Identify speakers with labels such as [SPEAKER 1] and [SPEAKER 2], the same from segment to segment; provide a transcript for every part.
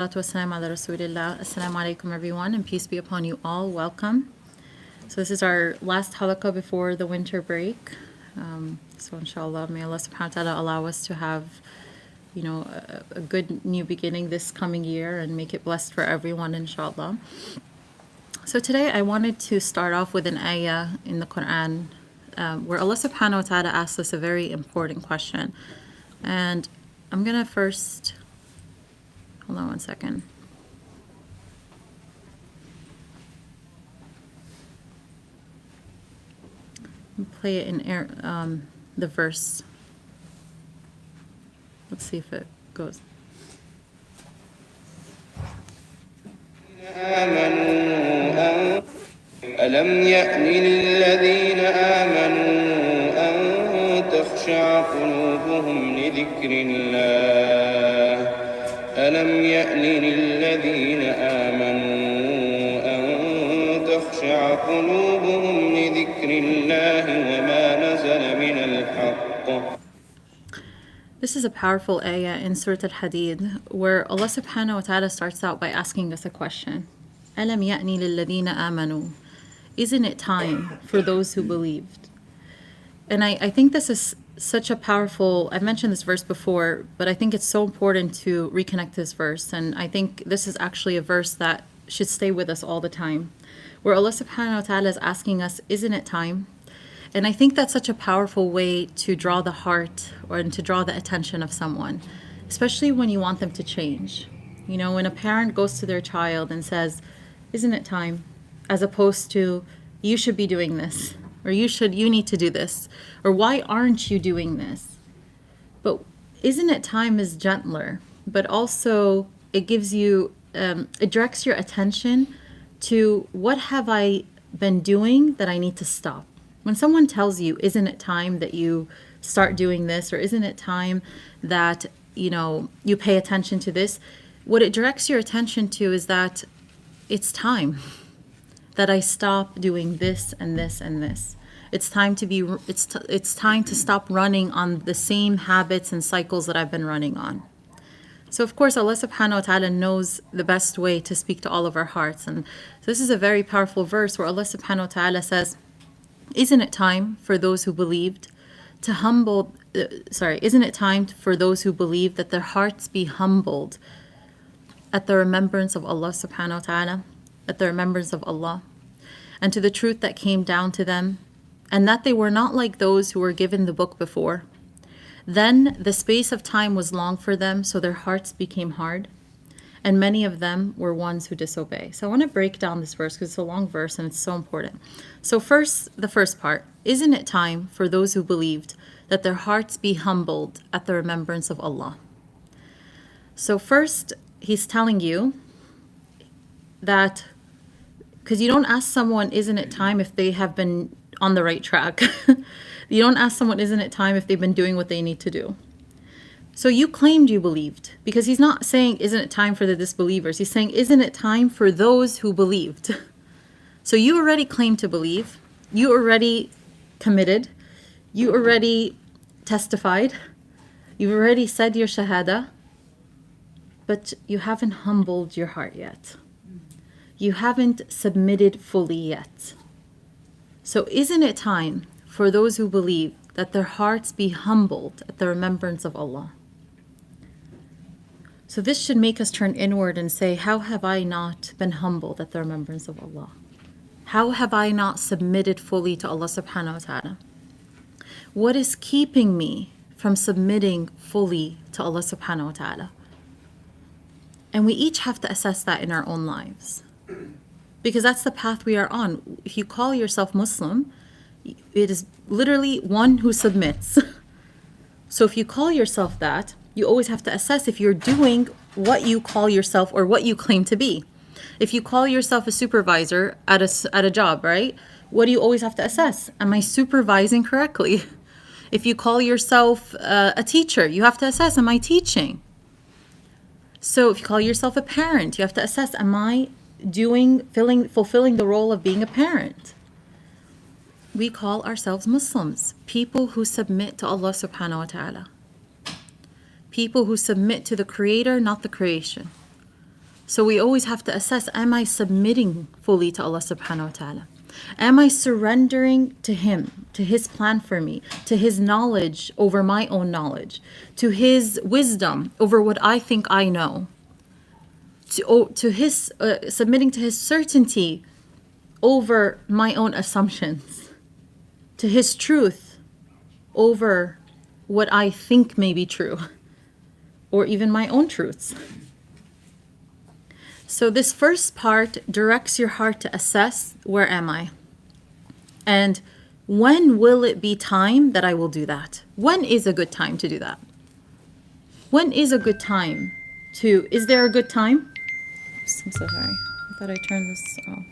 [SPEAKER 1] Wassalamu ala Rasulillah. Assalamu alaikum everyone, and peace be upon you all. Welcome. So this is our last halaqah before the winter break. So inshallah, may Allah subhanahu wa ta'ala allow us to have, a good new beginning this coming year and make it blessed for everyone, inshallah. So today I wanted to start off with an ayah in the Quran where Allah subhanahu wa ta'ala asks us a very important question. And I'm going to first... Hold on one second. Play it in the verse. Let's see if it goes.
[SPEAKER 2] ألم يأن للذين آمنوا أن تخشع قلوبهم لذكر الله ألم يأن للذين آمنوا أن تخشع قلوبهم لذكر الله وما نزل من الحق.
[SPEAKER 1] This is a powerful ayah in Surah Al-Hadid where Allah subhanahu wa ta'ala starts out by asking us a question. أَلَمْ يَأْنِ لِلَّذِينَ آمَنُوا. Isn't it time for those who believed? And I think this is such a powerful, I've mentioned this verse before, but I think it's so important to reconnect this verse. And I think this is actually a verse that should stay with us all the time, where Allah subhanahu wa ta'ala is asking us, isn't it time? And I think that's such a powerful way to draw the heart or to draw the attention of someone, especially when you want them to change. You know, when a parent goes to their child and says, isn't it time? As opposed to, you should be doing this, or you need to do this, or why aren't you doing this? But isn't it time is gentler, but also it gives you, it directs your attention to what have I been doing that I need to stop. When someone tells you, isn't it time that you start doing this, or isn't it time that, you pay attention to this, what it directs your attention to is that it's time that I stop doing this and this and this. It's time to stop running on the same habits and cycles that I've been running on. So of course, Allah subhanahu wa ta'ala knows the best way to speak to all of our hearts. And so this is a very powerful verse where Allah subhanahu wa ta'ala says, isn't it time for those who believed isn't it time for those who believe that their hearts be humbled at the remembrance of Allah subhanahu wa ta'ala, at the remembrance of Allah, and to the truth that came down to them, and that they were not like those who were given the book before. Then the space of time was long for them, so their hearts became hard, and many of them were ones who disobey. So I want to break down this verse because it's a long verse and it's so important. So first, the first part, isn't it time for those who believed that their hearts be humbled at the remembrance of Allah? So first, he's telling you that, because you don't ask someone, isn't it time, if they have been on the right track. You don't ask someone, isn't it time, if they've been doing what they need to do. So you claimed you believed, because he's not saying, isn't it time for the disbelievers? He's saying, isn't it time for those who believed? So you already claimed to believe. You already committed. You already testified. You've already said your shahada. But you haven't humbled your heart yet. You haven't submitted fully yet. So isn't it time for those who believe that their hearts be humbled at the remembrance of Allah? So this should make us turn inward and say, how have I not been humbled at the remembrance of Allah? How have I not submitted fully to Allah subhanahu wa ta'ala? What is keeping me from submitting fully to Allah subhanahu wa ta'ala? And we each have to assess that in our own lives, because that's the path we are on. If you call yourself Muslim, it is literally one who submits. So if you call yourself that, you always have to assess if you're doing what you call yourself or what you claim to be. If you call yourself a supervisor at a job, right? What do you always have to assess? Am I supervising correctly? If you call yourself a teacher, you have to assess, am I teaching? So if you call yourself a parent, you have to assess, am I fulfilling the role of being a parent? We call ourselves Muslims, people who submit to Allah subhanahu wa ta'ala. People who submit to the Creator, not the creation. So we always have to assess, am I submitting fully to Allah subhanahu wa ta'ala? Am I surrendering to Him, to His plan for me, to His knowledge over my own knowledge, to His wisdom over what I think I know, to His submitting to His certainty over my own assumptions, to His truth over what I think may be true, or even my own truths. So this first part directs your heart to assess, where am I? And when will it be time that I will do that? When is a good time to do that? When is a good time to, is there a good time? Oops, I'm so sorry. I thought I turned this off.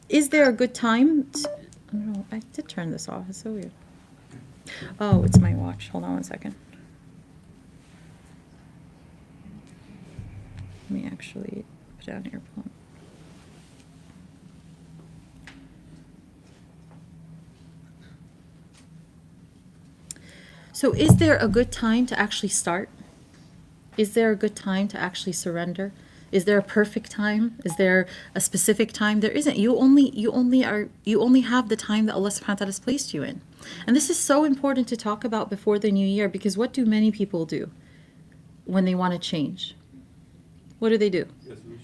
[SPEAKER 1] Is there a good time? I don't know. I did turn this off. It's so weird. Oh, it's my watch. Hold on one second. Let me actually put down earphone. So is there a good time to actually start? Is there a good time to actually surrender? Is there a perfect time? Is there a specific time? There isn't. You only have the time that Allah subhanahu wa ta'ala has placed you in. And this is so important to talk about before the new year, because what do many people do when they want to change? What do? Resolutions.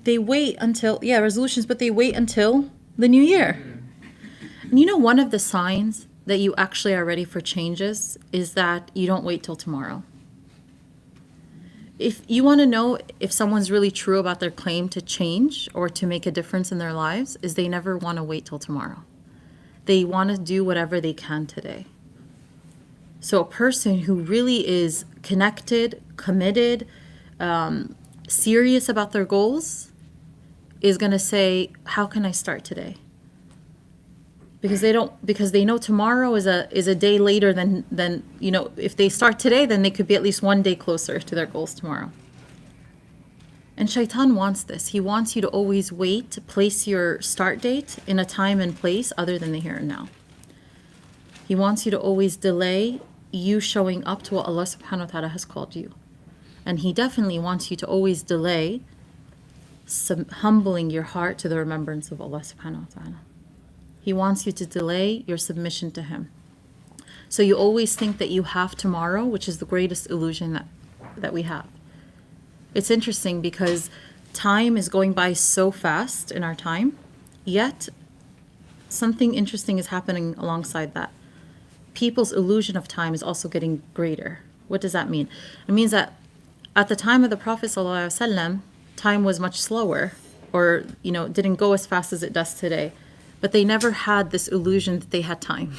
[SPEAKER 1] They wait until, resolutions, but they wait until the new year. And you know, one of the signs that you actually are ready for changes is that you don't wait till tomorrow. If you want to know if someone's really true about their claim to change or to make a difference in their lives, is they never want to wait till tomorrow. They want to do whatever they can today. So a person who really is connected, committed, serious about their goals is going to say, how can I start today? Because they know tomorrow is a day later than if they start today, then they could be at least one day closer to their goals tomorrow. And Shaitan wants this. He wants you to always wait to place your start date in a time and place other than the here and now. He wants you to always delay you showing up to what Allah subhanahu wa ta'ala has called you. And He definitely wants you to always delay humbling your heart to the remembrance of Allah subhanahu wa ta'ala. He wants you to delay your submission to Him. So you always think that you have tomorrow, which is the greatest illusion that we have. It's interesting because time is going by so fast in our time, yet something interesting is happening alongside that. People's illusion of time is also getting greater. What does that mean? It means that at the time of the Prophet ﷺ, time was much slower, or didn't go as fast as it does today. But they never had this illusion that they had time.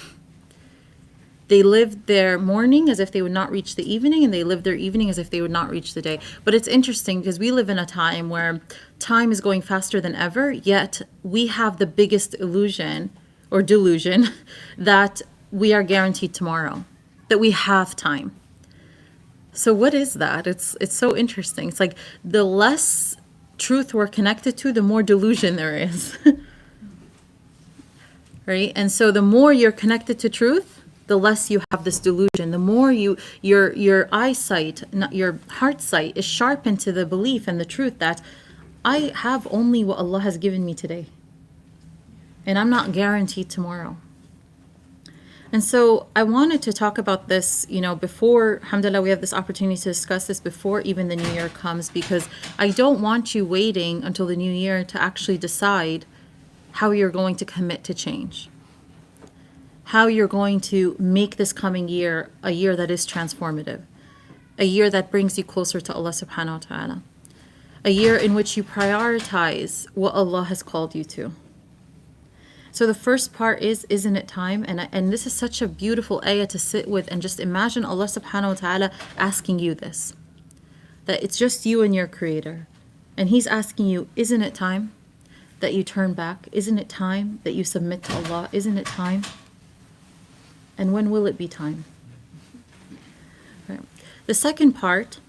[SPEAKER 1] They lived their morning as if they would not reach the evening, and they lived their evening as if they would not reach the day. But it's interesting because we live in a time where time is going faster than ever, yet we have the biggest illusion or delusion that we are guaranteed tomorrow, that we have time. So what is that? It's so interesting. It's like the less truth we're connected to, the more delusion there is. Right? And so the more you're connected to truth, the less you have this delusion. The more your eyesight, not your heart sight, is sharpened to the belief and the truth that I have only what Allah has given me today. And I'm not guaranteed tomorrow. And so I wanted to talk about this, before, alhamdulillah, we have this opportunity to discuss this before even the new year comes, because I don't want you waiting until the new year to actually decide how you're going to commit to change, how you're going to make this coming year a year that is transformative, a year that brings you closer to Allah subhanahu wa ta'ala, a year in which you prioritize what Allah has called you to. So the first part is, isn't it time? And this is such a beautiful ayah to sit with and just imagine Allah subhanahu wa ta'ala asking you this, that it's just you and your Creator. And He's asking you, isn't it time that you turn back? Isn't it time that you submit to Allah? Isn't it time? And when will it be time? Right. The second part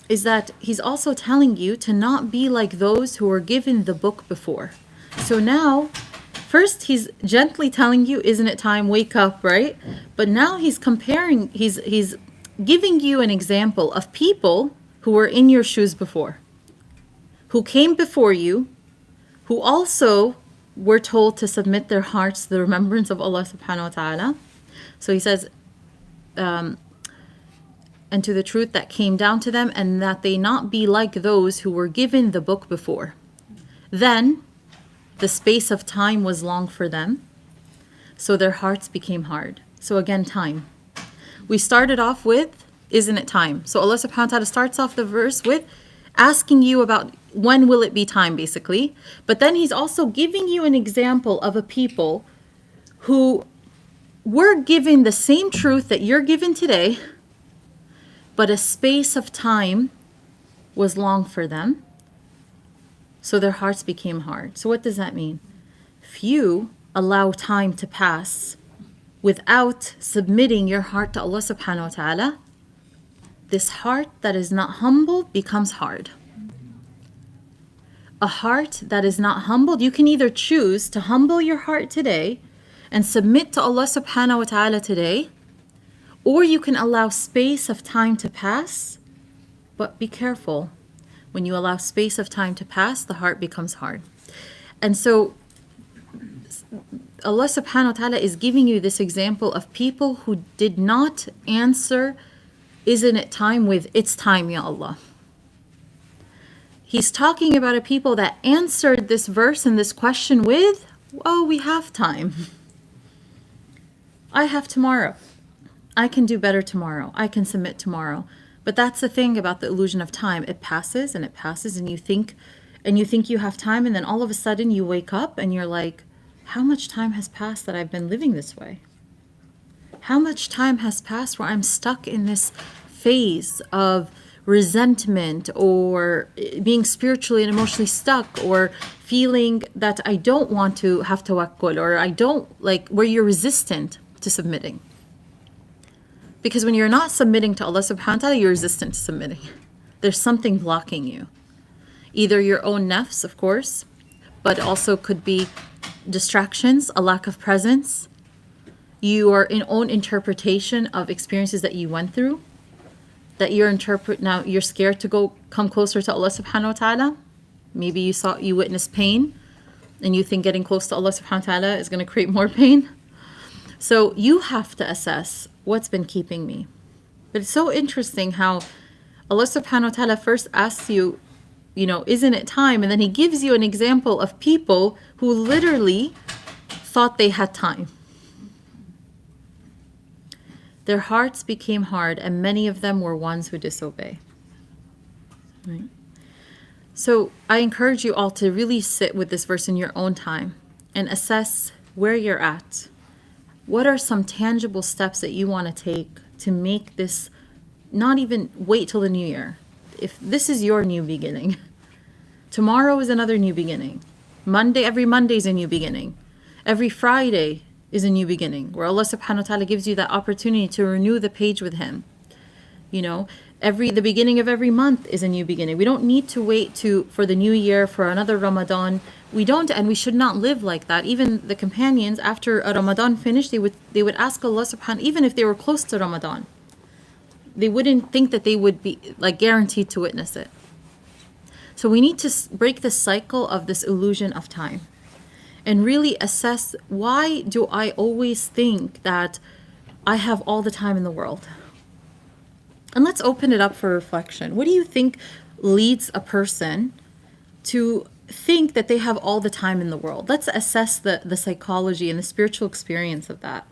[SPEAKER 1] is that He's also telling you to not be like those who were given the book before. So now, first He's gently telling you, isn't it time? Wake up, right? But now He's comparing, he's giving you an example of people who were in your shoes before, who came before you, who also were told to submit their hearts to the remembrance of Allah subhanahu wa ta'ala. So he says, and to the truth that came down to them, and that they not be like those who were given the book before. Then the space of time was long for them, so their hearts became hard. So again, time. We started off with, isn't it time? So Allah subhanahu wa ta'ala starts off the verse with asking you about when will it be time, basically. But then he's also giving you an example of a people who were given the same truth that you're given today, but a space of time was long for them, so their hearts became hard. So what does that mean? If you allow time to pass without submitting your heart to Allah subhanahu wa ta'ala, this heart that is not humble becomes hard. A heart that is not humbled, you can either choose to humble your heart today and submit to Allah subhanahu wa ta'ala today, or you can allow space of time to pass. But be careful. When you allow space of time to pass, the heart becomes hard. And so Allah subhanahu wa ta'ala is giving you this example of people who did not answer, isn't it time, with it's time, ya Allah. He's talking about a people that answered this verse and this question with, oh, we have time. I have tomorrow. I can do better tomorrow. I can submit tomorrow. But that's the thing about the illusion of time. It passes and it passes, and you think you have time, and then all of a sudden you wake up and you're like, how much time has passed that I've been living this way? How much time has passed where I'm stuck in this phase of resentment, or being spiritually and emotionally stuck, or feeling that I don't want to have tawakkul, or I don't like, where you're resistant to submitting. Because when you're not submitting to Allah subhanahu wa ta'ala, you're resistant to submitting. There's something blocking you. Either your own nafs, of course, but also could be distractions, a lack of presence, your own interpretation of experiences that you went through, that now you're scared to come closer to Allah subhanahu wa ta'ala. Maybe you witnessed pain, and you think getting close to Allah subhanahu wa ta'ala is going to create more pain. So you have to assess what's been keeping me. But it's so interesting how Allah subhanahu wa ta'ala first asks you, isn't it time? And then he gives you an example of people who literally thought they had time. Their hearts became hard, and many of them were ones who disobey. Right? So I encourage you all to really sit with this verse in your own time and assess where you're at. What are some tangible steps that you want to take to make this, not even wait till the new year? If this is your new beginning, tomorrow is another new beginning. Every Monday is a new beginning. Every Friday is a new beginning, where Allah subhanahu wa ta'ala gives you that opportunity to renew the page with him. The beginning of every month is a new beginning. We don't need to wait for the new year, for another Ramadan. We don't, and we should not live like that. Even the companions, after a Ramadan finished, they would ask Allah subhanahu, even if they were close to Ramadan, they wouldn't think that they would be like guaranteed to witness it. So we need to break the cycle of this illusion of time and really assess, why do I always think that I have all the time in the world? And let's open it up for reflection. What do you think leads a person to think that they have all the time in the world? Let's assess the psychology and the spiritual experience of that.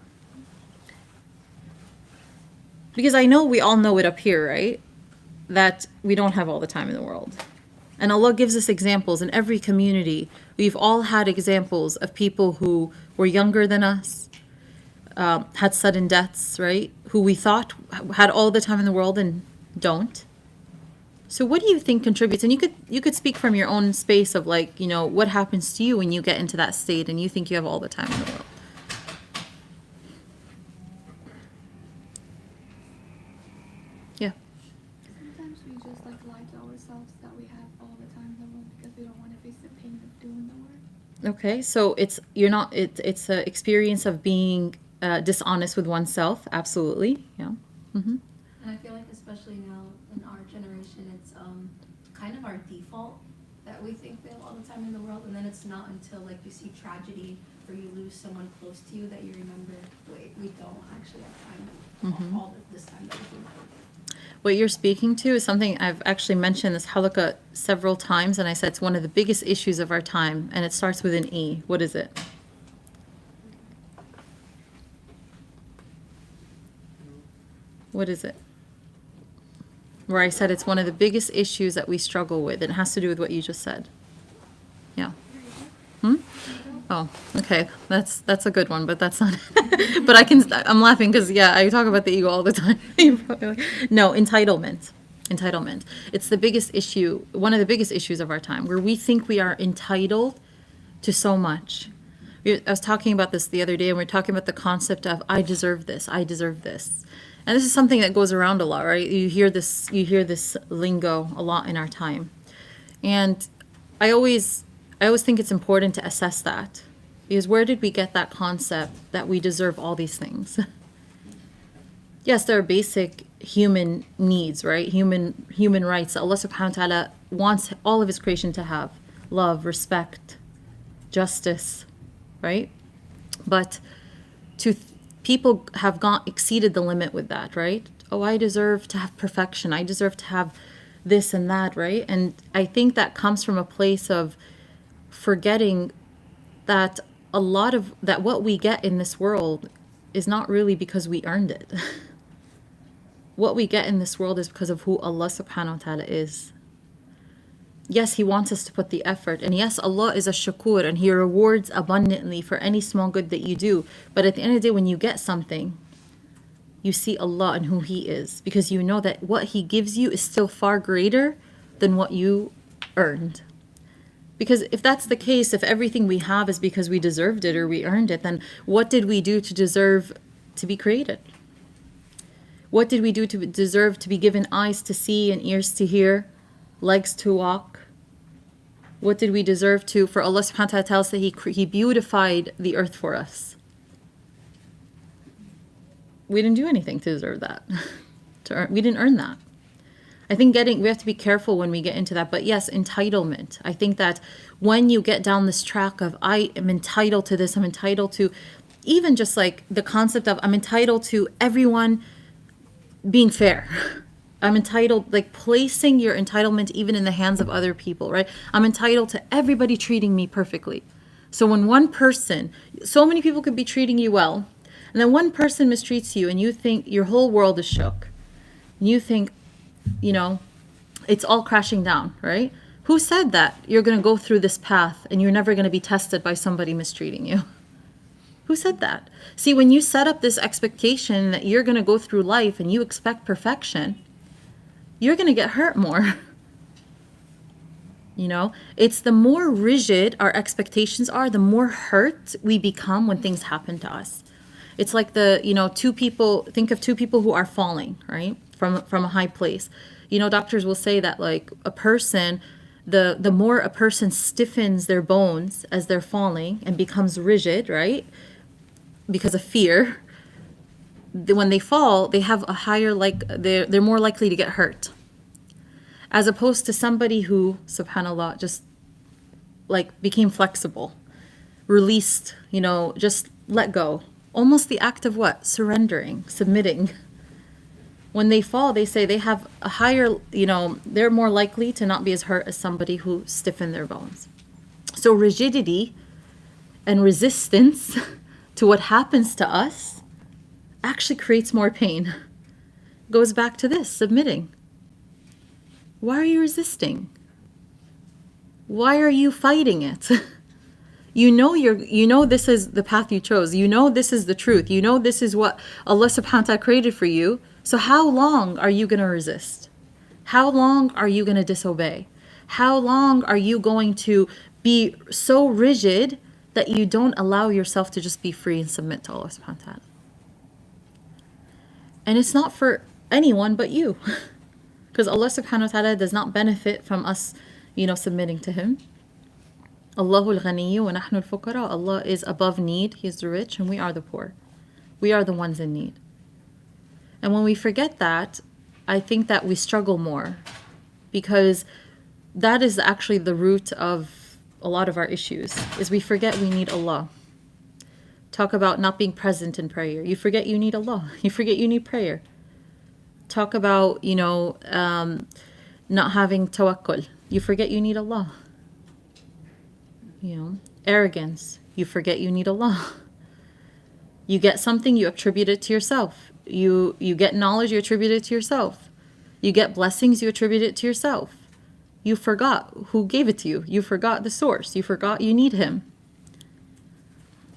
[SPEAKER 1] Because I know we all know it up here, right? That we don't have all the time in the world. And Allah gives us examples in every community. We've all had examples of people who were younger than us, had sudden deaths, right? Who we thought had all the time in the world and don't. So what do you think contributes? And you could speak from your own space of what happens to you when you get into that state and you think you have all the time in the world. Yeah.
[SPEAKER 3] Sometimes we just lie to ourselves that we have all the time in the world because we don't want to face the pain of doing the work.
[SPEAKER 1] Okay, so it's an experience of being dishonest with oneself. Absolutely, yeah. Mm-hmm.
[SPEAKER 4] And I feel like especially now in our generation, it's our default that we think we have all the time in the world, and then it's not until like you see tragedy or you lose someone close to you that you remember, wait, we don't actually have time all this time that we think.
[SPEAKER 1] What you're speaking to is something I've actually mentioned this halakha several times, and I said it's one of the biggest issues of our time, and it starts with an E. What is it? What is it? Where I said it's one of the biggest issues that we struggle with, and it has to do with what you just said. Yeah. Oh, okay. That's a good one, but that's not. But I'm laughing because I talk about the ego all the time. You're probably like, no, entitlement. Entitlement. It's the biggest issue, one of the biggest issues of our time, where we think we are entitled to so much. I was talking about this the other day, and we're talking about the concept of I deserve this, I deserve this. And this is something that goes around a lot, right? You hear this lingo a lot in our time. And I always think it's important to assess that, because where did we get that concept that we deserve all these things? Yes, there are basic human needs, right? Human rights that Allah subhanahu wa ta'ala wants all of his creation to have. Love, respect, justice, right? But people have exceeded the limit with that, right? Oh, I deserve to have perfection. I deserve to have this and that, right? And I think that comes from a place of forgetting that a lot of that what we get in this world is not really because we earned it. What we get in this world is because of who Allah subhanahu wa ta'ala is. Yes, he wants us to put the effort. And yes, Allah is a shakur, and he rewards abundantly for any small good that you do. But at the end of the day, when you get something, you see Allah and who he is, because you know that what he gives you is still far greater than what you earned. Because if that's the case, if everything we have is because we deserved it or we earned it, then what did we do to deserve to be created? What did we do to deserve to be given eyes to see and ears to hear, legs to walk? What did we deserve for Allah subhanahu wa ta'ala tells us that he beautified the earth for us? We didn't do anything to deserve that. We didn't earn that. I think we have to be careful when we get into that. But yes, entitlement. I think that when you get down this track of I am entitled to this, I'm entitled to, even just like the concept of I'm entitled to everyone being fair. I'm entitled, like placing your entitlement even in the hands of other people, right? I'm entitled to everybody treating me perfectly. So when one person, so many people could be treating you well, and then one person mistreats you and you think your whole world is shook. And you think, it's all crashing down, right? Who said that you're going to go through this path and you're never going to be tested by somebody mistreating you? Who said that? See, when you set up this expectation that you're going to go through life and you expect perfection, you're going to get hurt more. It's the more rigid our expectations are, the more hurt we become when things happen to us. It's like think of two people who are falling, right? From a high place. Doctors will say that like a person, the more a person stiffens their bones as they're falling and becomes rigid, right? Because of fear, when they fall, they have a higher, they're more likely to get hurt. As opposed to somebody who, subhanAllah, just became flexible, released, just let go. Almost the act of what? Surrendering, submitting. When they fall, they say they have a higher, they're more likely to not be as hurt as somebody who stiffened their bones. So rigidity and resistance to what happens to us actually creates more pain. Goes back to this, submitting. Why are you resisting? Why are you fighting it? You know this is the path you chose. This is the truth. This is what Allah subhanahu wa ta'ala created for you. So how long are you going to resist? How long are you going to disobey? How long are you going to be so rigid that you don't allow yourself to just be free and submit to Allah subhanahu wa ta'ala? And it's not for anyone but you. Because Allah subhanahu wa ta'ala does not benefit from us, submitting to him. Allahul Ghaniyyu wa nahnu al-fuqara. Allah is above need. He is the rich and we are the poor. We are the ones in need. And when we forget that, I think that we struggle more, because that is actually the root of a lot of our issues, is we forget we need Allah. Talk about not being present in prayer. You forget you need Allah. You forget you need prayer. Talk about, not having tawakkul. You forget you need Allah. Arrogance. You forget you need Allah. You get something, you attribute it to yourself. You get knowledge, you attribute it to yourself. You get blessings, you attribute it to yourself. You forgot who gave it to you. You forgot the source. You forgot you need Him.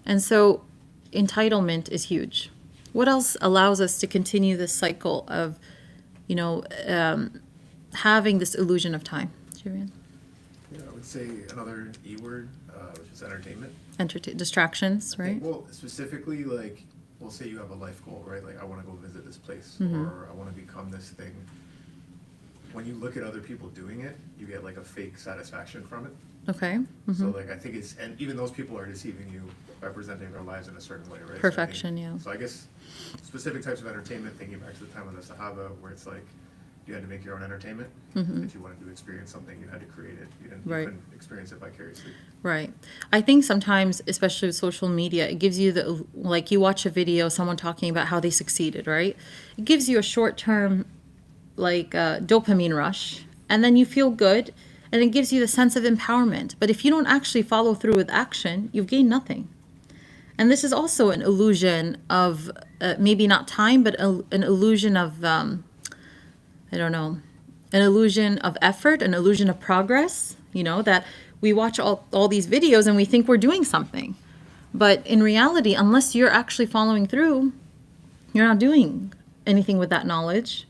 [SPEAKER 1] And so entitlement is huge. What else allows us to continue this cycle of, having this illusion of time? Shireen?
[SPEAKER 5] Yeah, I would say another E word, which is entertainment.
[SPEAKER 1] Distractions, right?
[SPEAKER 5] Well, specifically, like, we'll say you have a life goal, right? Like, I want to go visit this place,
[SPEAKER 1] Mm-hmm.
[SPEAKER 5] or I want to become this thing. When you look at other people doing it, you get like a fake satisfaction from it.
[SPEAKER 1] Okay. Mm-hmm.
[SPEAKER 5] So like, I think and even those people are deceiving you by presenting their lives in a certain way, right?
[SPEAKER 1] Perfection,
[SPEAKER 5] so
[SPEAKER 1] yeah.
[SPEAKER 5] So I guess specific types of entertainment, thinking back to the time of the Sahaba, where it's like, you had to make your own entertainment.
[SPEAKER 1] Mm-hmm.
[SPEAKER 5] If you wanted to experience something, you had to create it. You
[SPEAKER 1] Right.
[SPEAKER 5] couldn't experience it vicariously.
[SPEAKER 1] Right. I think sometimes, especially with social media, it gives you you watch a video, someone talking about how they succeeded, right? It gives you a short-term, dopamine rush, and then you feel good, and it gives you the sense of empowerment. But if you don't actually follow through with action, you've gained nothing. And this is also an illusion of, maybe not time, but an illusion of, an illusion of effort, an illusion of progress, that we watch all these videos and we think we're doing something. But in reality, unless you're actually following through, you're not doing anything with that knowledge,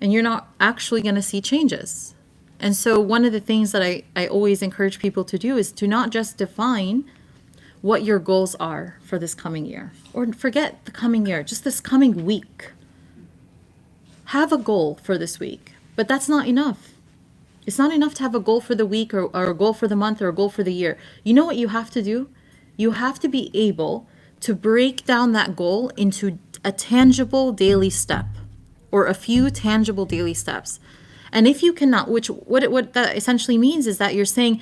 [SPEAKER 1] and you're not actually going to see changes. And so one of the things that I always encourage people to do is to not just define what your goals are for this coming year, or forget the coming year, just this coming week. Have a goal for this week, but that's not enough. It's not enough to have a goal for the week or a goal for the month or a goal for the year. You know what you have to do? You have to be able to break down that goal into a tangible daily step, or a few tangible daily steps. And if you cannot, what that essentially means is that you're saying,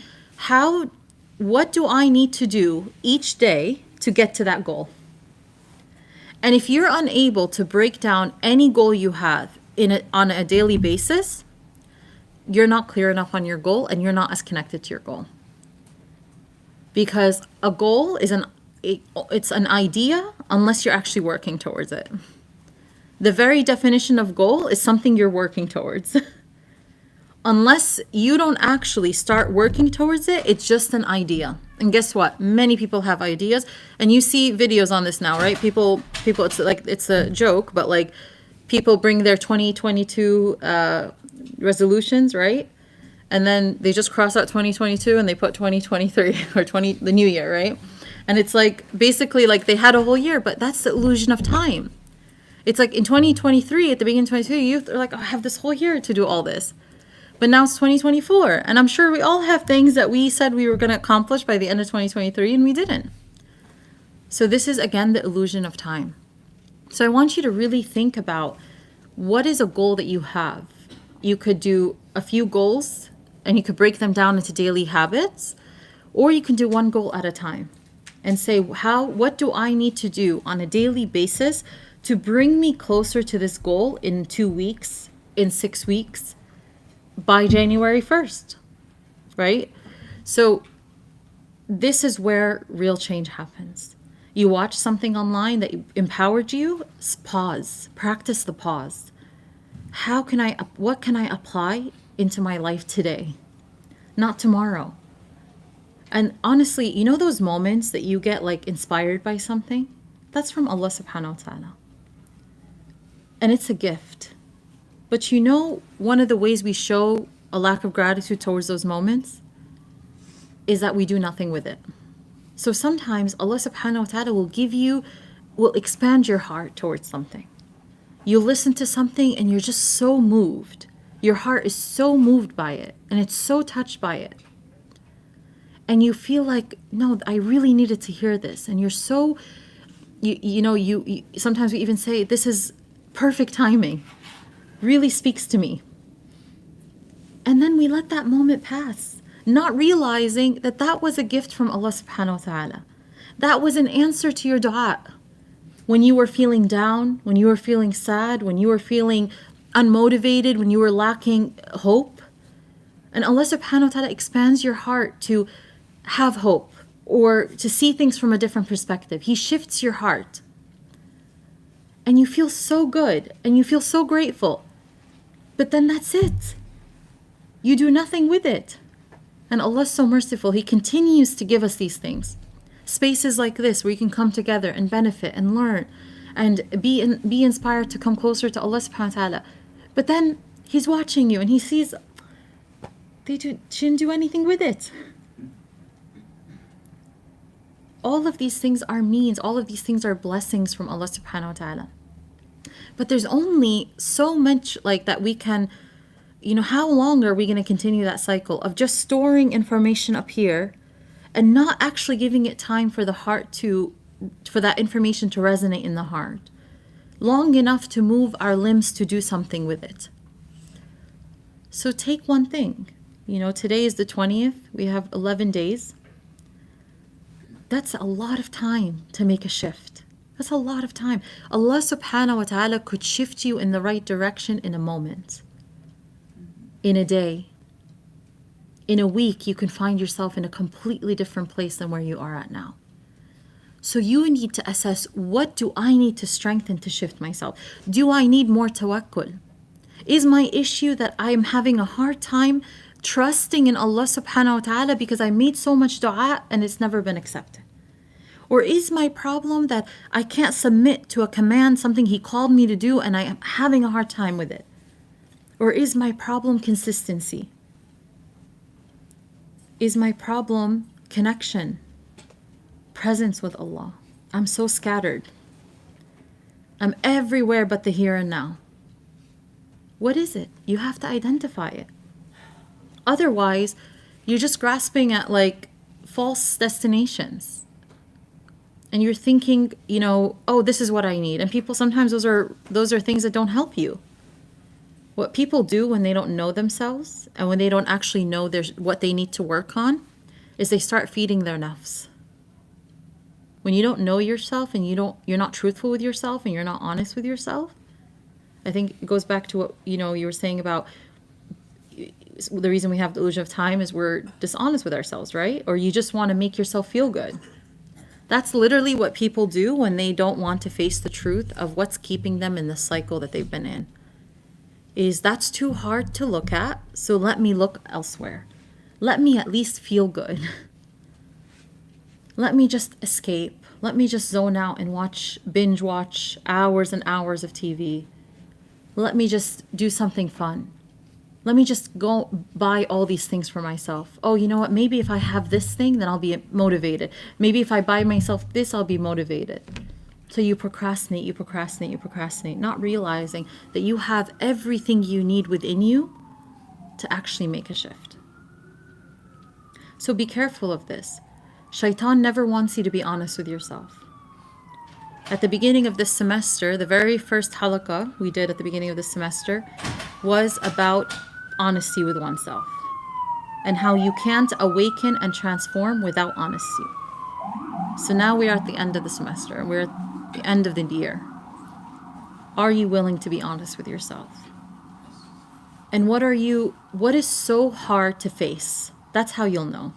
[SPEAKER 1] what do I need to do each day to get to that goal? And if you're unable to break down any goal you have on a daily basis, you're not clear enough on your goal, and you're not as connected to your goal. Because a goal is it's an idea unless you're actually working towards it. The very definition of goal is something you're working towards. Unless you don't actually start working towards it, it's just an idea. And guess what? Many people have ideas, and you see videos on this now, right? People, it's a joke, but people bring their 2022 resolutions, right? And then they just cross out 2022 and they put 2023 or the new year, right? And it's basically they had a whole year, but that's the illusion of time. It's in 2023, at the beginning of 2022, they're I have this whole year to do all this. But now it's 2024, and I'm sure we all have things that we said we were going to accomplish by the end of 2023, and we didn't. So this is, again, the illusion of time. So I want you to really think about, what is a goal that you have? You could do a few goals, and you could break them down into daily habits, or you can do one goal at a time and say, what do I need to do on a daily basis to bring me closer to this goal in 2 weeks, in 6 weeks, by January 1st, right? So this is where real change happens. You watch something online that empowered you, pause, practice the pause. What can I apply into my life today, not tomorrow? And honestly, those moments that you get inspired by something, that's from Allah subhanahu wa ta'ala. And it's a gift. But one of the ways we show a lack of gratitude towards those moments is that we do nothing with it. So sometimes Allah subhanahu wa ta'ala will expand your heart towards something. You listen to something and you're just so moved. Your heart is so moved by it, and it's so touched by it. And you feel no, I really needed to hear this. And you're so, you sometimes we even say, this is perfect timing. Really speaks to me. And then we let that moment pass, not realizing that that was a gift from Allah subhanahu wa ta'ala. That was an answer to your dua. When you were feeling down, when you were feeling sad, when you were feeling unmotivated, when you were lacking hope. And Allah subhanahu wa ta'ala expands your heart to have hope or to see things from a different perspective. He shifts your heart. And you feel so good and you feel so grateful. But then that's it. You do nothing with it. And Allah is so merciful. He continues to give us these things. Spaces like this where you can come together and benefit and learn and be inspired to come closer to Allah subhanahu wa ta'ala. But then He's watching you and He sees they didn't do anything with it. All of these things are means. All of these things are blessings from Allah subhanahu wa ta'ala. But there's only so much like that we can, how long are we going to continue that cycle of just storing information up here and not actually giving it time for the heart for that information to resonate in the heart? Long enough to move our limbs to do something with it. So take one thing. Today is the 20th. We have 11 days. That's a lot of time to make a shift. That's a lot of time. Allah subhanahu wa ta'ala could shift you in the right direction in a moment. In a day. In a week, you can find yourself in a completely different place than where you are at now. So you need to assess, what do I need to strengthen to shift myself? Do I need more tawakkul? Is my issue that I am having a hard time trusting in Allah subhanahu wa ta'ala because I made so much dua and it's never been accepted? Or is my problem that I can't submit to a command, something He called me to do, and I am having a hard time with it? Or is my problem consistency? Is my problem connection, presence with Allah? I'm so scattered. I'm everywhere but the here and now. What is it? You have to identify it. Otherwise, you're just grasping at false destinations. And you're thinking, oh, this is what I need. And people, sometimes those are things that don't help you. What people do when they don't know themselves and when they don't actually know what they need to work on is they start feeding their nafs. When you don't know yourself and you're not truthful with yourself and you're not honest with yourself, I think it goes back to what you were saying about the reason we have the illusion of time is we're dishonest with ourselves, right? Or you just want to make yourself feel good. That's literally what people do when they don't want to face the truth of what's keeping them in the cycle that they've been in. Is that's too hard to look at, so let me look elsewhere. Let me at least feel good. Let me just escape. Let me just zone out and binge watch hours and hours of TV. Let me just do something fun. Let me just go buy all these things for myself. Oh, you know what? Maybe if I have this thing, then I'll be motivated. Maybe if I buy myself this, I'll be motivated. So you procrastinate, not realizing that you have everything you need within you to actually make a shift. So be careful of this. Shaitan never wants you to be honest with yourself. At the beginning of this semester, the very first halaqah we did at the beginning of this semester was about honesty with oneself and how you can't awaken and transform without honesty. So now we are at the end of the semester and we're at the end of the year. Are you willing to be honest with yourself? And what is so hard to face? That's how you'll know.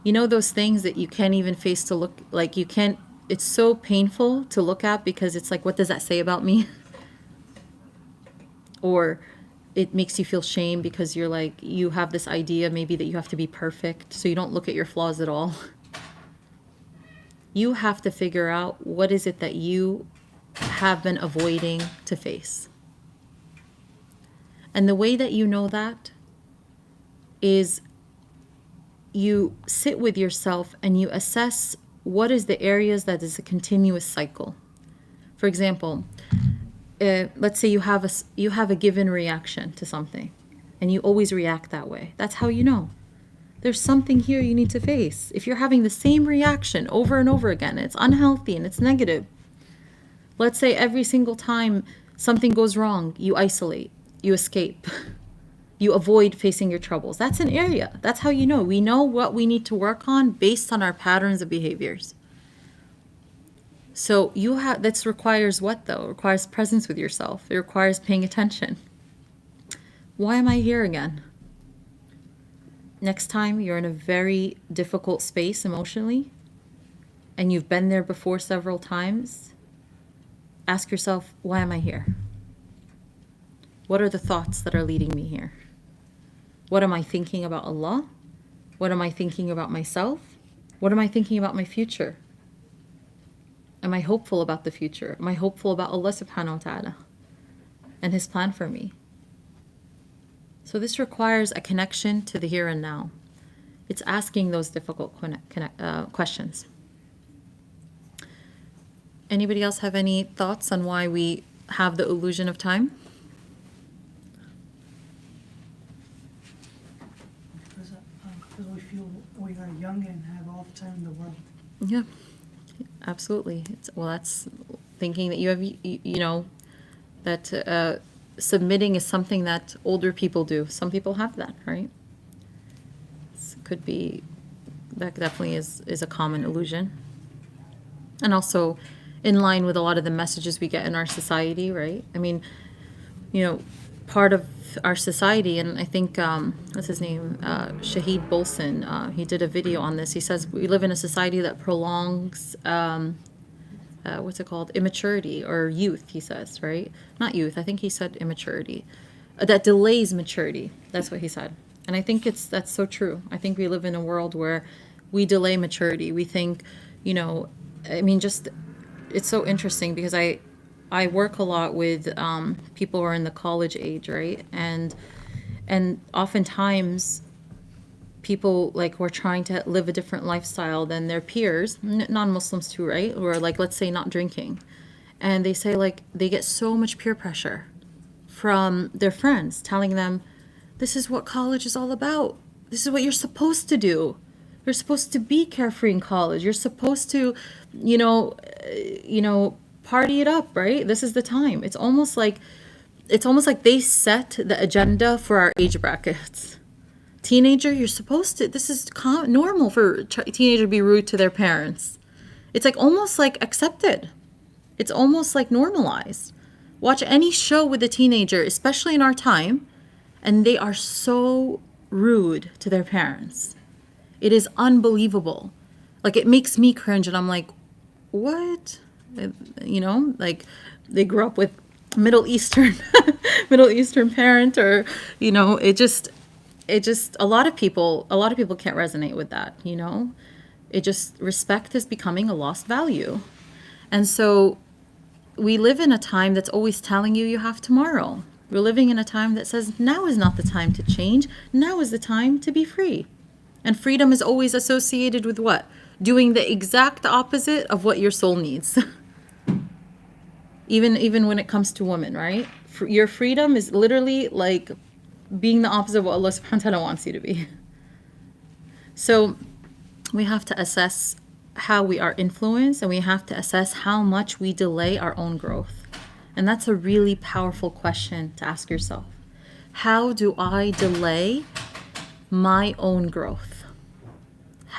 [SPEAKER 1] You know those things that you can't even face to look, it's so painful to look at because it's like, what does that say about me? Or it makes you feel shame because you have this idea maybe that you have to be perfect, so you don't look at your flaws at all. You have to figure out what is it that you have been avoiding to face. And the way that you know that is you sit with yourself and you assess what is the areas that is a continuous cycle. For example, let's say you have a given reaction to something and you always react that way. That's how you know. There's something here you need to face. If you're having the same reaction over and over again, it's unhealthy and it's negative. Let's say every single time something goes wrong, you isolate, you escape. You avoid facing your troubles. That's an area. That's how you know. We know what we need to work on based on our patterns of behaviors. So that requires what though? It requires presence with yourself. It requires paying attention. Why am I here again? Next time you're in a very difficult space emotionally, and you've been there before several times, ask yourself, why am I here? What are the thoughts that are leading me here? What am I thinking about Allah? What am I thinking about myself? What am I thinking about my future? Am I hopeful about the future? Am I hopeful about Allah subhanahu wa ta'ala and His plan for me? So this requires a connection to the here and now. It's asking those difficult questions. Anybody else have any thoughts on why we have the illusion of time?
[SPEAKER 6] Because we feel we are young and have all the time in the world.
[SPEAKER 1] Yeah, absolutely. That's thinking that you have, that submitting is something that older people do. Some people have that, right? Could be, that definitely is a common illusion. And also in line with a lot of the messages we get in our society, right? I mean, part of our society, and I think, what's his name? Shahid Bolson, he did a video on this. He says we live in a society that prolongs, what's it called? Immaturity or youth, he says, right? Not youth, I think he said immaturity. That delays maturity. That's what he said. And I think that's so true. I think we live in a world where we delay maturity. We think, it's so interesting because I work a lot with people who are in the college age, right? And oftentimes people who are trying to live a different lifestyle than their peers, non-Muslims too, right? Who are let's say not drinking. And they say they get so much peer pressure from their friends telling them, this is what college is all about. This is what you're supposed to do. You're supposed to be carefree in college. You're supposed to, party it up, right? This is the time. It's almost like they set the agenda for our age brackets. Teenager, you're supposed to, this is normal for a teenager to be rude to their parents. It's almost accepted. It's almost normalized. Watch any show with a teenager, especially in our time, and they are so rude to their parents. It is unbelievable. It makes me cringe, and I'm like, what? They grew up with Middle Eastern parent, or it just a lot of people can't resonate with that. It just, respect is becoming a lost value. And so we live in a time that's always telling you have tomorrow. We're living in a time that says now is not the time to change. Now is the time to be free. And freedom is always associated with what? Doing the exact opposite of what your soul needs. Even when it comes to women, right? Your freedom is literally being the opposite of what Allah subhanahu wa ta'ala wants you to be. So we have to assess how we are influenced, and we have to assess how much we delay our own growth. And that's a really powerful question to ask yourself. How do I delay my own growth?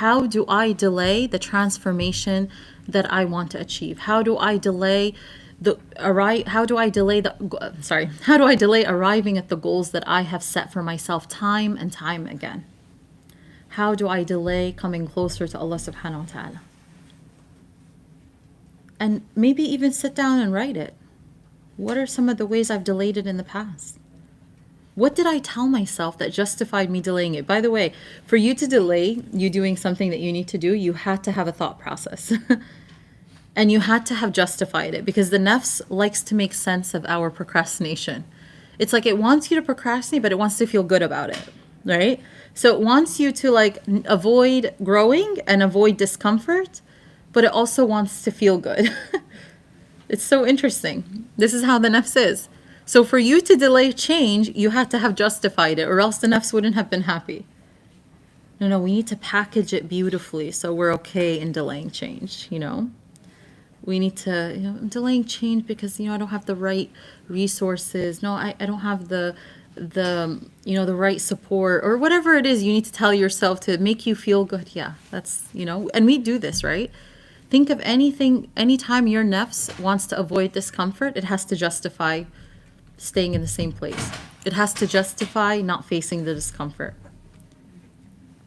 [SPEAKER 1] How do I delay the transformation that I want to achieve? How do I delay arriving at the goals that I have set for myself time and time again? How do I delay coming closer to Allah subhanahu wa ta'ala? And maybe even sit down and write it. What are some of the ways I've delayed it in the past? What did I tell myself that justified me delaying it? By the way, for you to delay you doing something that you need to do, you had to have a thought process. And you had to have justified it, because the nafs likes to make sense of our procrastination. It's it wants you to procrastinate, but it wants to feel good about it, right? So it wants you to avoid growing and avoid discomfort, but it also wants to feel good. It's so interesting. This is how the nafs is. So for you to delay change, you had to have justified it, or else the nafs wouldn't have been happy. No, we need to package it beautifully so we're okay in delaying change, We need to, I'm delaying change because, I don't have the right resources. No, I don't have the the right support or whatever it is you need to tell yourself to make you feel good. Yeah, that's, and we do this, right? Think of anytime your nafs wants to avoid discomfort, it has to justify staying in the same place. It has to justify not facing the discomfort.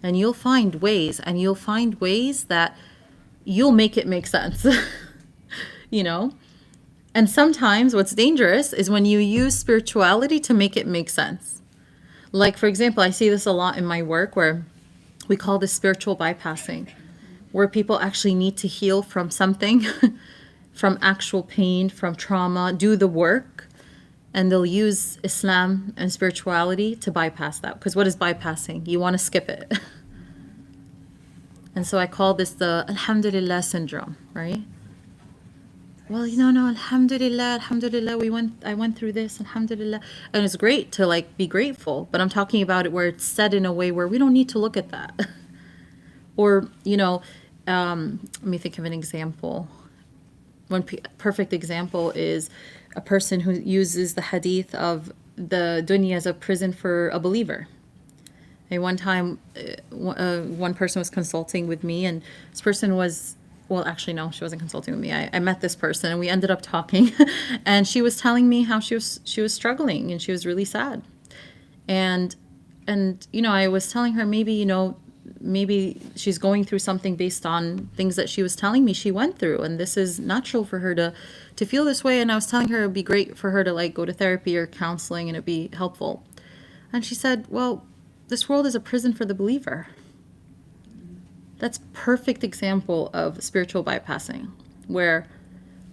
[SPEAKER 1] And you'll find ways that you'll make it make sense. And sometimes what's dangerous is when you use spirituality to make it make sense. Like, for example, I see this a lot in my work where we call this spiritual bypassing, where people actually need to heal from something, from actual pain, from trauma, do the work, and they'll use Islam and spirituality to bypass that. Because what is bypassing? You want to skip it. And so I call this the Alhamdulillah syndrome, right? Well, no, Alhamdulillah, I went through this, Alhamdulillah. And it's great to be grateful, but I'm talking about it where it's said in a way where we don't need to look at that. Or, let me think of an example. One perfect example is a person who uses the hadith of the dunya as a prison for a believer. And one time, one person was consulting with me, and this person was, well, actually, no, she wasn't consulting with me. I met this person, and we ended up talking, and she was telling me how she was struggling, and she was really sad. And I was telling her maybe she's going through something based on things that she was telling me she went through, and this is natural for her to feel this way. And I was telling her it'd be great for her to go to therapy or counseling, and it'd be helpful. And she said, well, this world is a prison for the believer. That's perfect example of spiritual bypassing, where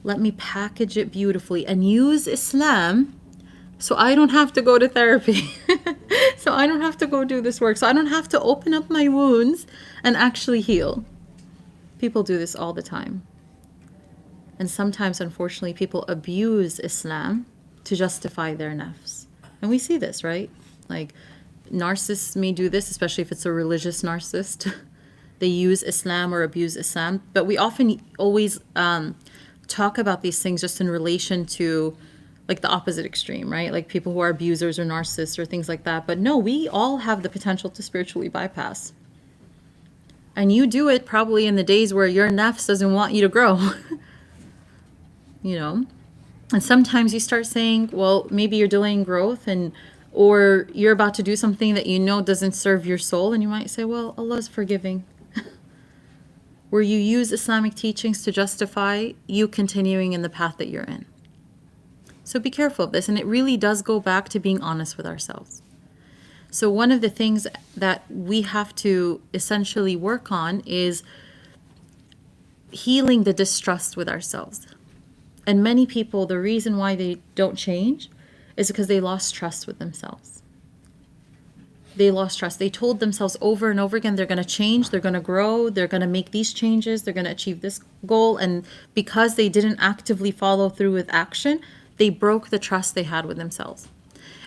[SPEAKER 1] let me package it beautifully and use Islam so I don't have to go to therapy. So I don't have to go do this work. So I don't have to open up my wounds and actually heal. People do this all the time. And sometimes, unfortunately, people abuse Islam to justify their nafs. And we see this, right? Narcissists may do this, especially if it's a religious narcissist. They use Islam or abuse Islam. But we often always talk about these things just in relation to the opposite extreme, right? People who are abusers or narcissists or things like that. But no, we all have the potential to spiritually bypass. And you do it probably in the days where your nafs doesn't want you to grow. And sometimes you start saying, well, maybe you're delaying growth or you're about to do something that doesn't serve your soul. And you might say, well, Allah is forgiving. Where you use Islamic teachings to justify you continuing in the path that you're in. So be careful of this. And it really does go back to being honest with ourselves. So one of the things that we have to essentially work on is healing the distrust with ourselves. And many people, the reason why they don't change is because they lost trust with themselves. They lost trust. They told themselves over and over again, they're going to change, they're going to grow, they're going to make these changes, they're going to achieve this goal. And because they didn't actively follow through with action, they broke the trust they had with themselves.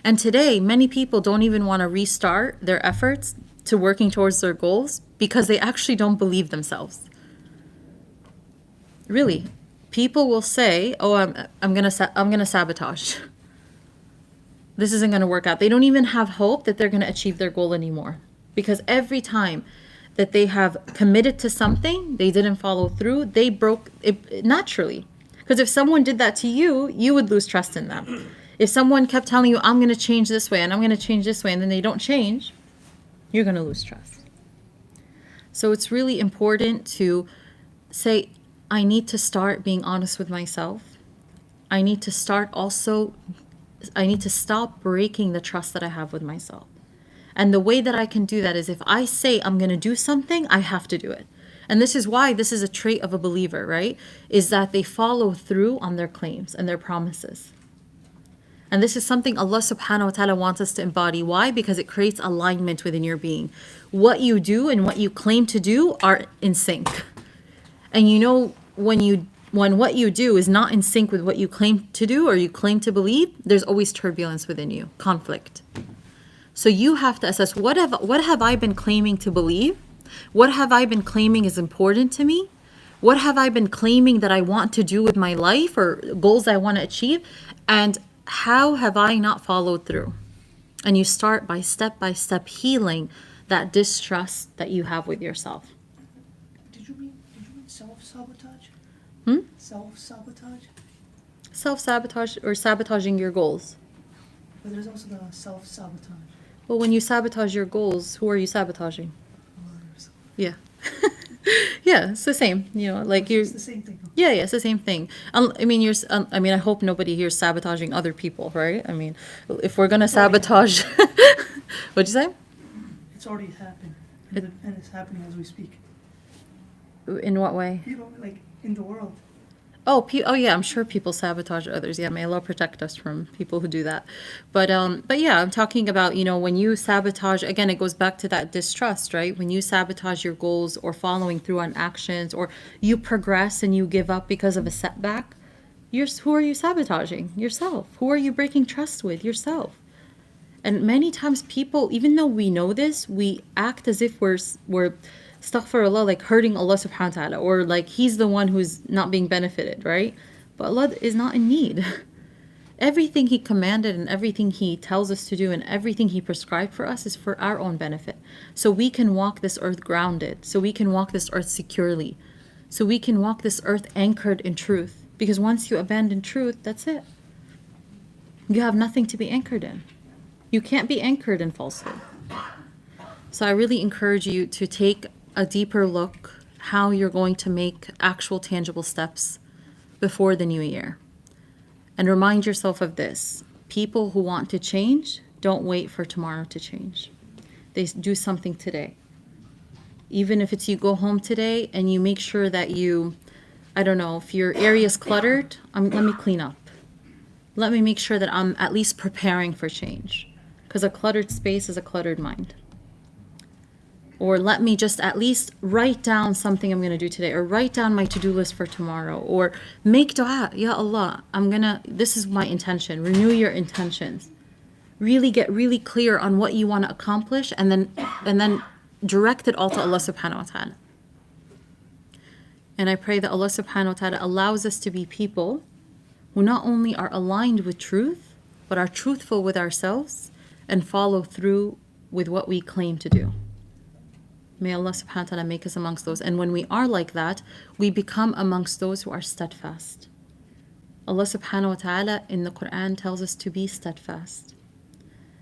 [SPEAKER 1] And today, many people don't even want to restart their efforts to working towards their goals because they actually don't believe themselves. Really, people will say, "Oh, I'm gonna sabotage. This isn't gonna work out." They don't even have hope that they're gonna achieve their goal anymore, because every time that they have committed to something, they didn't follow through. They broke it naturally. Because if someone did that to you, you would lose trust in them. If someone kept telling you, I'm going to change this way and I'm going to change this way, and then they don't change, you're going to lose trust. So it's really important to say, I need to start being honest with myself. I need to stop breaking the trust that I have with myself. And the way that I can do that is if I say I'm going to do something, I have to do it. And this is why this is a trait of a believer, right? Is that they follow through on their claims and their promises. And this is something Allah subhanahu wa ta'ala wants us to embody. Why? Because it creates alignment within your being. What you do and what you claim to do are in sync. And when what you do is not in sync with what you claim to do or you claim to believe, there's always turbulence within you, conflict. So you have to assess, what have I been claiming to believe? What have I been claiming is important to me? What have I been claiming that I want to do with my life or goals I want to achieve? And how have I not followed through? And you start by step healing that distrust that you have with yourself.
[SPEAKER 6] Did you mean self-sabotage?
[SPEAKER 1] Hmm?
[SPEAKER 6] Self-sabotage?
[SPEAKER 1] Self-sabotage or sabotaging your goals.
[SPEAKER 6] But there's also the self-sabotage.
[SPEAKER 1] Well, when you sabotage your goals, who are you sabotaging?
[SPEAKER 6] Others.
[SPEAKER 1] Yeah. Yeah, it's the same. You know, like you're.
[SPEAKER 6] It's the same thing.
[SPEAKER 1] Yeah, it's the same thing. I mean, I hope nobody here is sabotaging other people, right? I mean, if we're gonna sabotage, what'd you say?
[SPEAKER 6] It's already happened. And it's happening as we speak.
[SPEAKER 1] In what way?
[SPEAKER 6] You know, like in the world.
[SPEAKER 1] Oh, yeah, I'm sure people sabotage others. Yeah, may Allah protect us from people who do that. But yeah, I'm talking about, you know, when you sabotage, again, it goes back to that distrust, right? When you sabotage your goals or following through on actions, or you progress and you give up because of a setback, who are you sabotaging? Yourself. Who are you breaking trust with? Yourself. And many times people, even though we know this, we act as if we're astaghfirullah, like hurting Allah subhanahu wa ta'ala, or like he's the one who's not being benefited, right? But Allah is not in need. Everything he commanded and everything he tells us to do and everything he prescribed for us is for our own benefit. So we can walk this earth grounded, so we can walk this earth securely, so we can walk this earth anchored in truth. Because once you abandon truth, that's it. You have nothing to be anchored in. You can't be anchored in falsehood. So I really encourage you to take a deeper look how you're going to make actual tangible steps before the new year. And remind yourself of this. People who want to change don't wait for tomorrow to change. They do something today. Even if it's you go home today and you make sure that I don't know, if your area is cluttered, let me clean up. Let me make sure that I'm at least preparing for change. Because a cluttered space is a cluttered mind. Or let me just at least write down something I'm going to do today, or write down my to-do list for tomorrow, or make dua. Ya Allah, this is my intention. Renew your intentions. Really get really clear on what you want to accomplish, and then direct it all to Allah subhanahu wa ta'ala. And I pray that Allah subhanahu wa ta'ala allows us to be people who not only are aligned with truth, but are truthful with ourselves and follow through with what we claim to do. May Allah subhanahu wa ta'ala make us amongst those. And when we are like that, we become amongst those who are steadfast. Allah subhanahu wa ta'ala in the Quran tells us to be steadfast.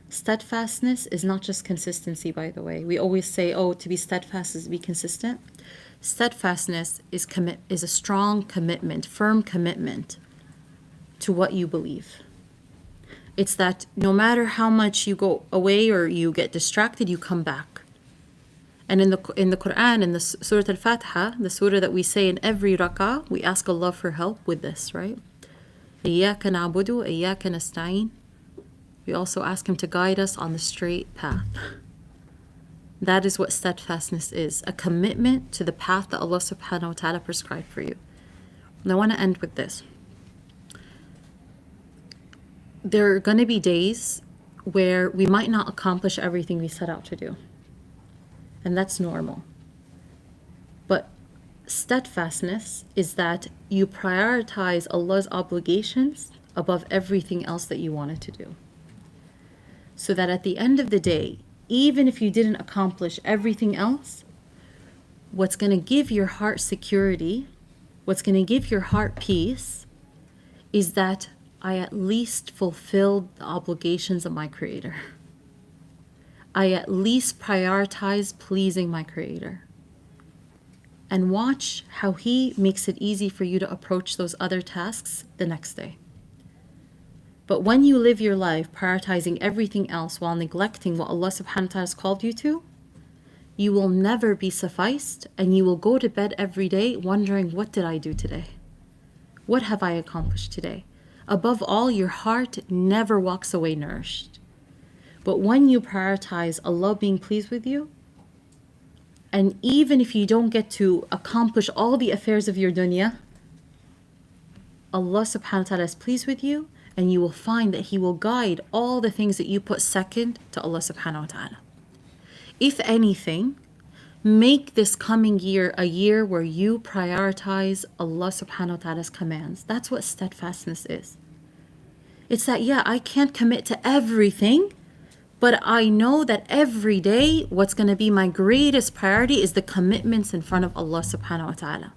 [SPEAKER 1] Steadfastness is not just consistency, by the way. We always say, to be steadfast is to be consistent. Steadfastness is a strong commitment, firm commitment to what you believe. It's that no matter how much you go away or you get distracted, you come back. And in the Quran, in the Surah Al-Fatiha, the surah that we say in every rak'ah, we ask Allah for help with this, right? إِيَّاكَ نَعْبُدُ وَإِيَّاكَ نَسْتَعِينُ. We also ask Him to guide us on the straight path. That is what steadfastness is, a commitment to the path that Allah subhanahu wa ta'ala prescribed for you. And I want to end with this. There are going to be days where we might not accomplish everything we set out to do. And that's normal. But steadfastness is that you prioritize Allah's obligations above everything else that you wanted to do. So that at the end of the day, even if you didn't accomplish everything else, what's going to give your heart security, what's going to give your heart peace, is that I at least fulfilled the obligations of my Creator. I at least prioritize pleasing my Creator. And watch how He makes it easy for you to approach those other tasks the next day. But when you live your life prioritizing everything else while neglecting what Allah subhanahu wa ta'ala has called you to, you will never be sufficed, and you will go to bed every day wondering, what did I do today? What have I accomplished today? Above all, your heart never walks away nourished. But when you prioritize Allah being pleased with you, and even if you don't get to accomplish all the affairs of your dunya, Allah subhanahu wa ta'ala is pleased with you, and you will find that He will guide all the things that you put second to Allah subhanahu wa ta'ala. If anything, make this coming year a year where you prioritize Allah subhanahu wa ta'ala's commands. That's what steadfastness is. It's that, I can't commit to everything, But I know that every day what's going to be my greatest priority is the commitments in front of Allah subhanahu wa ta'ala.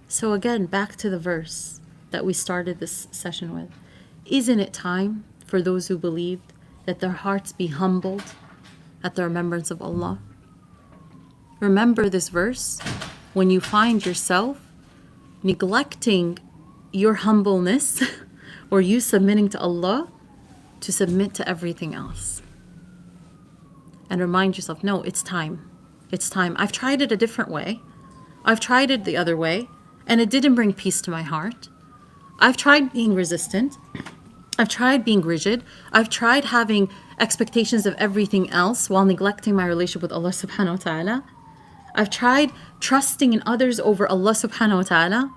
[SPEAKER 1] So again, back to the verse that we started this session with. Isn't it time for those who believed that their hearts be humbled at the remembrance of Allah? Remember this verse when you find yourself neglecting your humbleness or you submitting to Allah to submit to everything else. And remind yourself, no, it's time. It's time. I've tried it a different way. I've tried it the other way, and it didn't bring peace to my heart. I've tried being resistant. I've tried being rigid. I've tried having expectations of everything else while neglecting my relationship with Allah subhanahu wa ta'ala. I've tried trusting in others over Allah subhanahu wa ta'ala.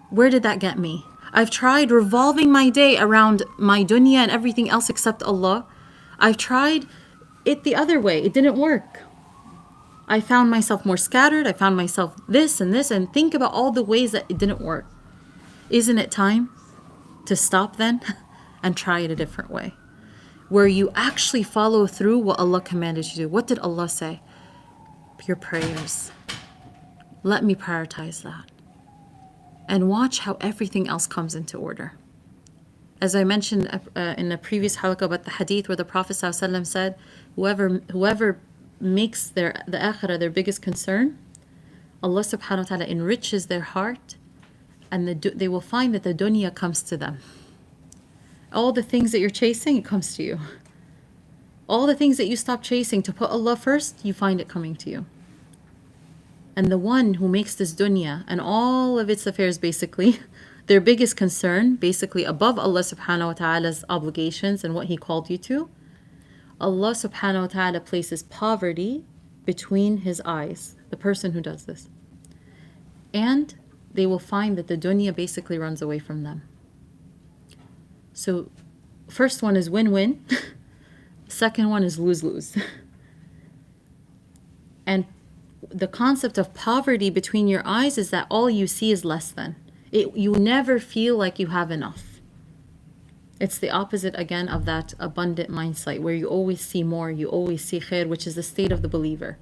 [SPEAKER 1] Where did that get me? I've tried revolving my day around my dunya and everything else except Allah. I've tried it the other way. It didn't work. I found myself more scattered. I found myself this, and think about all the ways that it didn't work. Isn't it time to stop then and try it a different way? Where you actually follow through what Allah commanded you to do. What did Allah say? Your prayers. Let me prioritize that. And watch how everything else comes into order. As I mentioned in a previous halaqah about the hadith where the Prophet ﷺ said, whoever makes the akhirah their biggest concern, Allah subhanahu wa ta'ala enriches their heart and they will find that the dunya comes to them. All the things that you're chasing, it comes to you. All the things that you stop chasing to put Allah first, you find it coming to you. And the one who makes this dunya and all of its affairs basically, their biggest concern, basically above Allah subhanahu wa ta'ala's obligations and what He called you to, Allah subhanahu wa ta'ala places poverty between His eyes, the person who does this. And they will find that the dunya basically runs away from them. So, first one is win-win. Second one is lose-lose. And the concept of poverty between your eyes is that all you see is less than. You never feel like you have enough. It's the opposite again of that abundant mindset where you always see more, you always see khair, which is the state of the believer.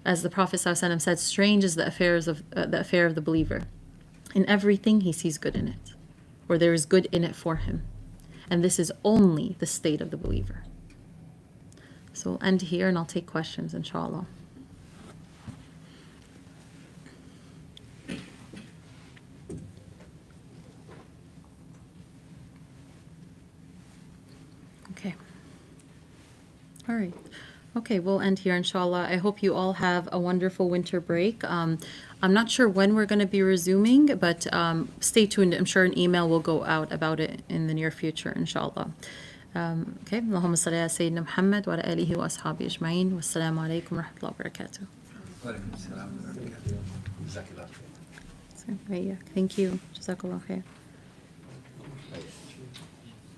[SPEAKER 1] As the Prophet ﷺ said, strange is the affair of the believer. In everything he sees good in it, or there is good in it for him. And this is only the state of the believer. So I'll end here and I'll take questions, inshallah. Okay. All right. Okay, we'll end here, inshallah. I hope you all have a wonderful winter break. I'm not sure when we're going to be resuming, but stay tuned. I'm sure an email will go out about it in the near future, inshallah. Okay. Allahumma salli ala Sayyidina Muhammad wa ala alihi wa ashabihi ajma'in. Wassalamu alaikum wa rahmatullahi wa barakatuh. Thank you. Jazakallah khair.